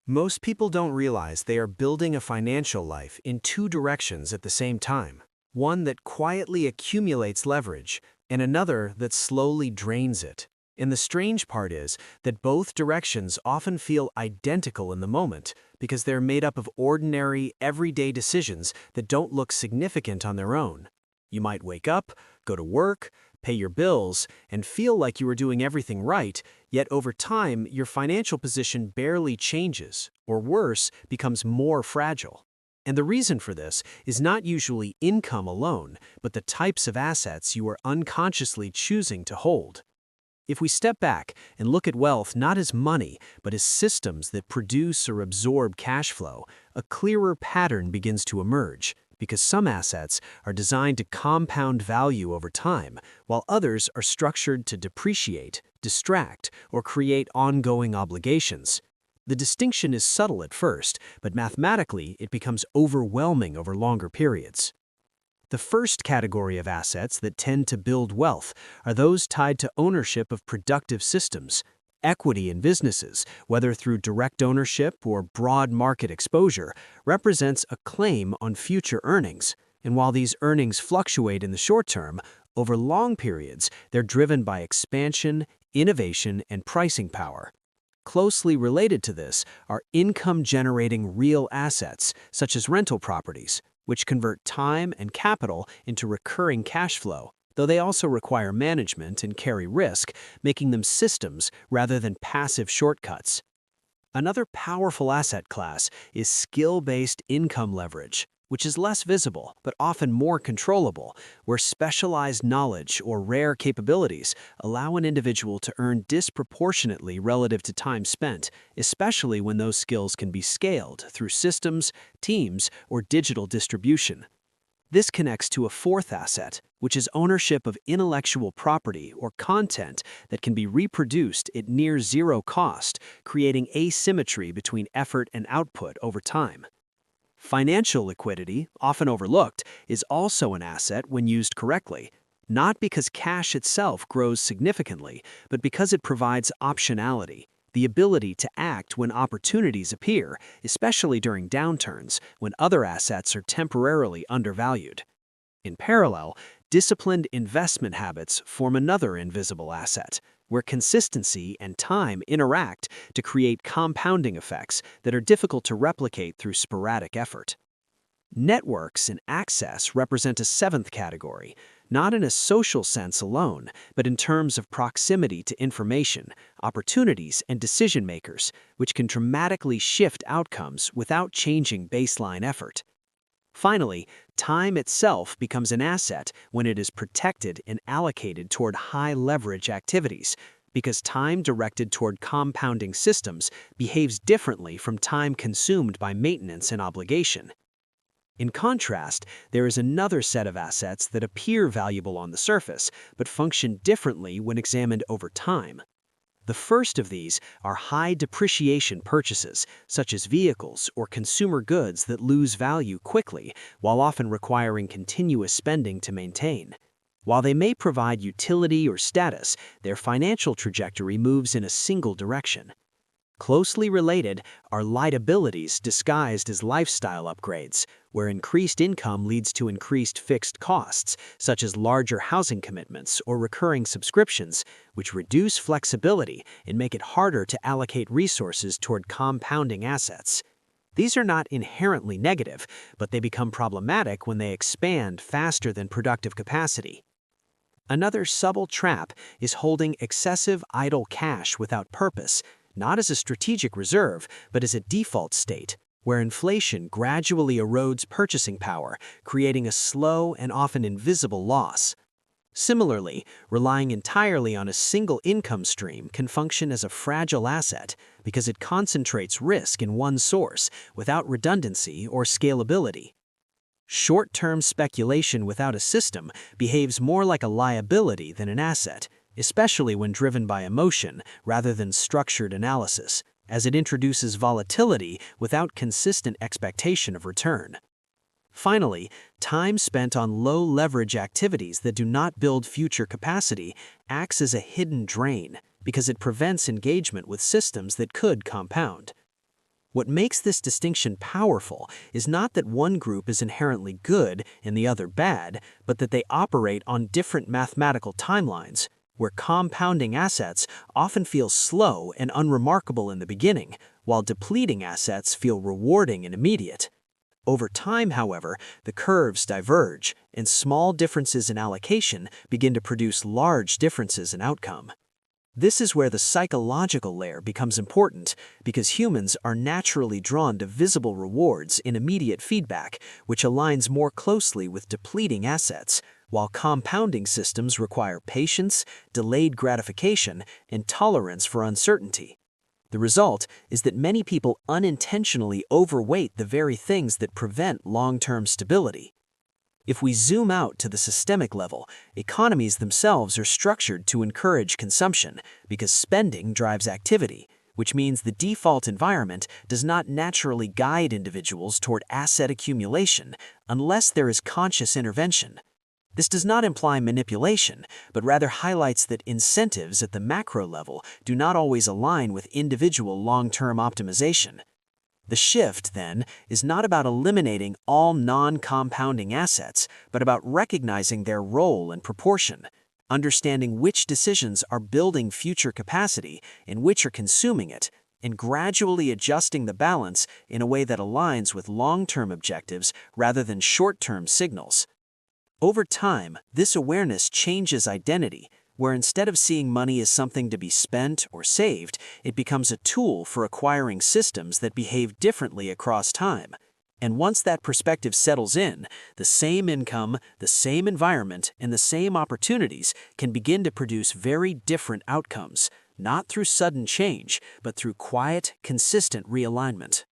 Most people don't realize they are building a financial life in two directions at the same time. One that quietly accumulates leverage, and another that slowly drains it. And the strange part is that both directions often feel identical in the moment because they're made up of ordinary, everyday decisions that don't look significant on their own. You might wake up, go to work, pay your bills, and feel like you are doing everything right, yet over time, your financial position barely changes, or worse, becomes more fragile. And the reason for this is not usually income alone, but the types of assets you are unconsciously choosing to hold. If we step back and look at wealth not as money, but as systems that produce or absorb cash flow, a clearer pattern begins to emerge, because some assets are designed to compound value over time, while others are structured to depreciate, distract, or create ongoing obligations. The distinction is subtle at first, but mathematically it becomes overwhelming over longer periods. The first category of assets that tend to build wealth are those tied to ownership of productive systems. Equity in businesses, whether through direct ownership or broad market exposure, represents a claim on future earnings. And while these earnings fluctuate in the short term, over long periods, they're driven by expansion, innovation, and pricing power. Closely related to this are income-generating real assets, such as rental properties, which convert time and capital into recurring cash flow, though they also require management and carry risk, making them systems rather than passive shortcuts. Another powerful asset class is skill-based income leverage, which is less visible but often more controllable, where specialized knowledge or rare capabilities allow an individual to earn disproportionately relative to time spent, especially when those skills can be scaled through systems, teams, or digital distribution. This connects to a fourth asset, which is ownership of intellectual property or content that can be reproduced at near zero cost, creating asymmetry between effort and output over time. Financial liquidity, often overlooked, is also an asset when used correctly, not because cash itself grows significantly, but because it provides optionality, the ability to act when opportunities appear, especially during downturns when other assets are temporarily undervalued. In parallel, disciplined investment habits form another invisible asset, where consistency and time interact to create compounding effects that are difficult to replicate through sporadic effort. Networks and access represent a seventh category, not in a social sense alone, but in terms of proximity to information, opportunities, and decision makers, which can dramatically shift outcomes without changing baseline effort. Finally, time itself becomes an asset when it is protected and allocated toward high-leverage activities, because time directed toward compounding systems behaves differently from time consumed by maintenance and obligation. In contrast, there is another set of assets that appear valuable on the surface, but function differently when examined over time. The first of these are high depreciation purchases, such as vehicles or consumer goods that lose value quickly, while often requiring continuous spending to maintain. While they may provide utility or status, their financial trajectory moves in a single direction. Closely related are liabilities disguised as lifestyle upgrades, where increased income leads to increased fixed costs, such as larger housing commitments or recurring subscriptions, which reduce flexibility and make it harder to allocate resources toward compounding assets. These are not inherently negative, but they become problematic when they expand faster than productive capacity. Another subtle trap is holding excessive idle cash without purpose, not as a strategic reserve, but as a default state, where inflation gradually erodes purchasing power, creating a slow and often invisible loss. Similarly, relying entirely on a single income stream can function as a fragile asset because it concentrates risk in one source without redundancy or scalability. Short-term speculation without a system behaves more like a liability than an asset, especially when driven by emotion rather than structured analysis, as it introduces volatility without consistent expectation of return. Finally, time spent on low-leverage activities that do not build future capacity acts as a hidden drain because it prevents engagement with systems that could compound. What makes this distinction powerful is not that one group is inherently good and the other bad, but that they operate on different mathematical timelines, where compounding assets often feel slow and unremarkable in the beginning, while depleting assets feel rewarding and immediate. Over time, however, the curves diverge, and small differences in allocation begin to produce large differences in outcome. This is where the psychological layer becomes important, because humans are naturally drawn to visible rewards in immediate feedback, which aligns more closely with depleting assets, while compounding systems require patience, delayed gratification, and tolerance for uncertainty. The result is that many people unintentionally overweight the very things that prevent long-term stability. If we zoom out to the systemic level, economies themselves are structured to encourage consumption because spending drives activity, which means the default environment does not naturally guide individuals toward asset accumulation unless there is conscious intervention. This does not imply manipulation, but rather highlights that incentives at the macro level do not always align with individual long-term optimization. The shift, then, is not about eliminating all non-compounding assets, but about recognizing their role and proportion, understanding which decisions are building future capacity and which are consuming it, and gradually adjusting the balance in a way that aligns with long-term objectives rather than short-term signals. Over time, this awareness changes identity, where instead of seeing money as something to be spent or saved, it becomes a tool for acquiring systems that behave differently across time. And once that perspective settles in, the same income, the same environment, and the same opportunities can begin to produce very different outcomes, not through sudden change, but through quiet, consistent realignment.